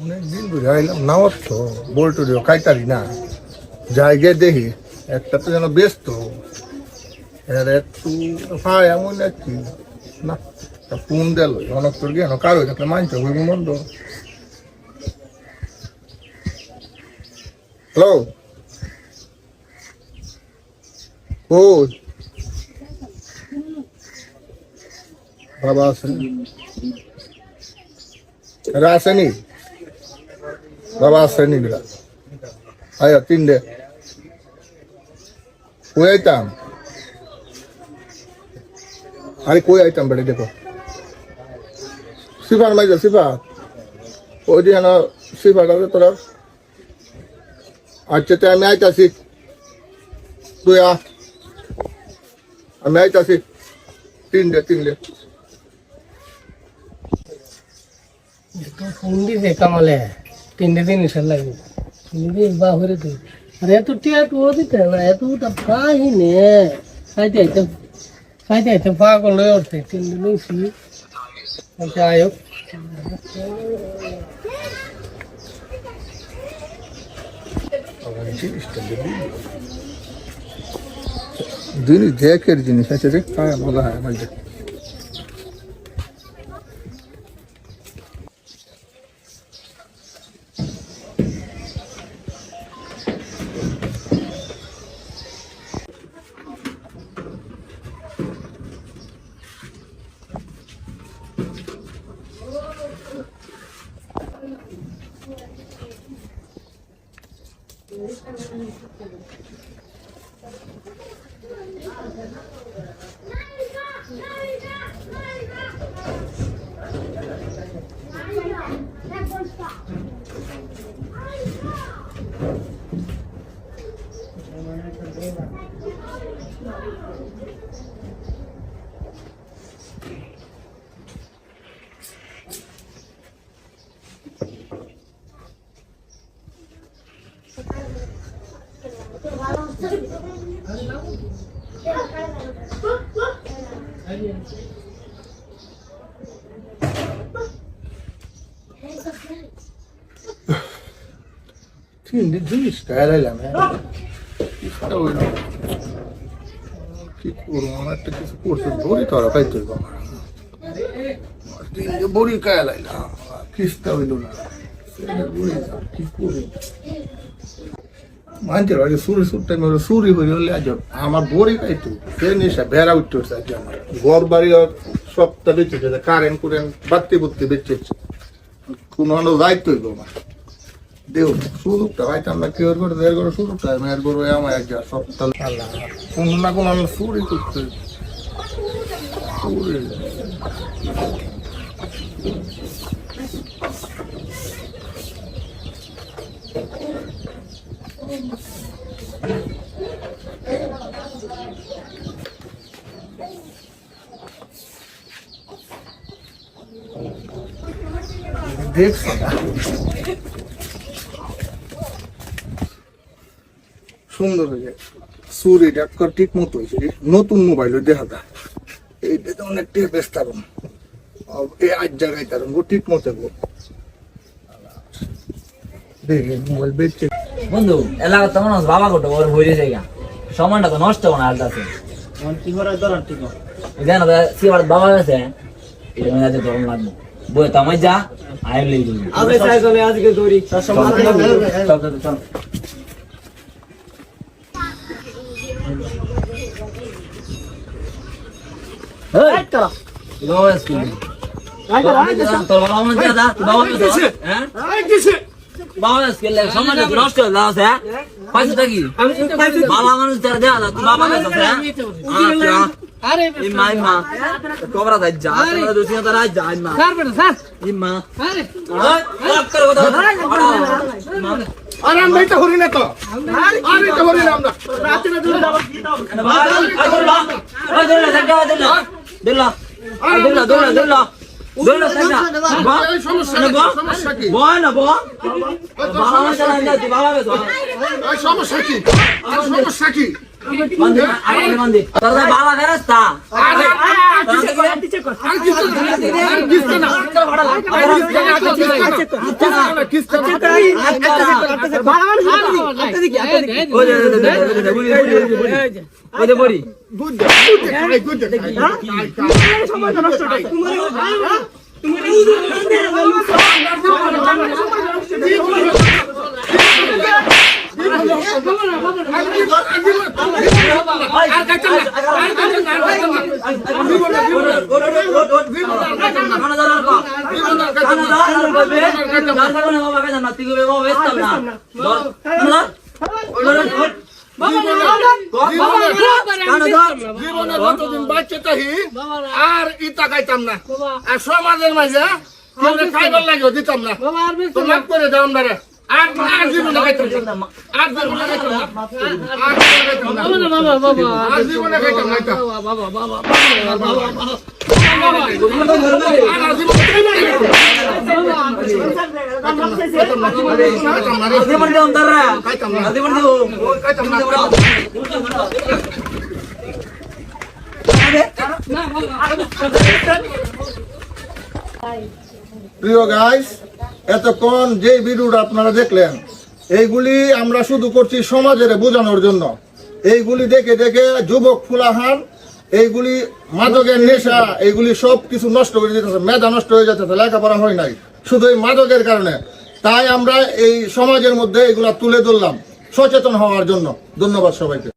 অনেকদিন বুঝাইলাম না অর্থ বল্টুরিও খাইতারি না যাই গে দেখি একটা তো যেন ব্যস্ত এর একটু হয় এমন একটি না ফোন দিল অনেক তোর গিয়ে কারো থাকলে মানছে হইব মন্দ। হ্যালো ও বাবা আছেন এরা আসেনি বাবা আসেনি এরা আয়া তিনটে কই আইতাম আরে কই আইতাম বেড়ে দেখো সিফার মাইজা সিফা ওই যে সিফার আছে তোরা আচ্ছা তো আমি আইতাছি তুই আমি আইতাছি তিনটে ফোন দিছে কামালে 3 দিন লাগবে বাহরে তুই আরে এত টিয়া তো দিতে না এত তো পাই নে খাইতে পাগল হয়ে উঠছে 3 দিন ছি আচ্ছা আয়ো জিনিস দেখের জিনিস আছে রে কায়া বলা হয় আমার জিনিস খাইলাম কি করবো আমার একটা কিছু করছে বড়ি তোরা খাইতে হইব আমার বড়ি খাইলাম খিস্তা হইল না কি করি মানুষের বাড়ি চুরি হইলে আজ আমার বড়ি খাইতো সে নেশা বেড়া উঠতে হচ্ছে আজ আমার ঘর বাড়ি সবটা বেঁচেছে কারেন্ট কুরেন্ট বাত্তি বুত্তি বেঁচেছে কোনো যাইতে হইব আমার দেও সুযোগটা হয়তো আমরা কেউ করে বের করে সুযোগটা মেয়ের করবো আমার এক যা সপ্তাহ আল্লাহ কোনো না কোনো আমরা চুরি করতে চুরি দেখছি সুন্দর হয়ে যায় চুরি ডাক্তার ঠিক মতো হয়েছে নতুন মোবাইল দেখা যায় এইটা তো অনেকটা ব্যস্ত থাকুন এই আজ জায়গায় থাকুন ও ঠিক মতো দেখে মোবাইল বেচছে বন্ধু এলাকা তেমন বাবা গোটা ওর হয়ে যায় সময়টা তো নষ্ট হবে না আলটাতে কি করে দরার ঠিক জানো সিবার বাবা আছে এটা মনে আছে তখন লাগবে বই তো আমি যা আইলে আবে সাইকেলে আজকে দড়ি চল চল এই করা বাবা স্কুল তোর বাবা মনে যা বাবা কিছে হ্যাঁ কিছে বাবা স্কুল সময়টা নষ্ট হয়ে যাচ্ছে পয়সা থাকি বাবা মানুষ যারা দেয়া না বাবা কাছে আচ্ছা আরে ইমা কবরা দাই যা তোরা দুসিয়া তারা যা ইমা স্যার বেটা স্যার ইমা আরে আপ করে কথা আরে আমরা এটা হরি না তো আরে এটা হরি না আমরা রাতে না দূরে যাবো কি দাও সমস্যা কি বান্ধি আরে বান্ধি তোরা বালা ফেরাস্তা জীবনে কতদিন বাচ্চা তাহি আর ইটা খাইতাম না আর সমাজের মাঝে খাইবার লাগে দিতাম না তো মাফ করে দাও আমরা আর জীবনে খাইতাম না আর জীবনে খাইতাম না আর জীবনে খাইতাম না প্রিয় গাইস, এতক্ষণ যে ভিডিওটা আপনারা দেখলেন এইগুলি আমরা শুধু করছি সমাজের বোঝানোর জন্য। এইগুলি দেখে দেখে যুবক ফুলাহান এইগুলি মাদকের নেশা এইগুলি সব কিছু নষ্ট করে দিতেছে, মেধা নষ্ট হয়ে যাচ্ছে, লেখাপড়া হয় নাই শুধু এই মাদকের কারণে। তাই আমরা এই সমাজের মধ্যে এগুলা তুলে ধরলাম সচেতন হওয়ার জন্য। ধন্যবাদ সবাইকে।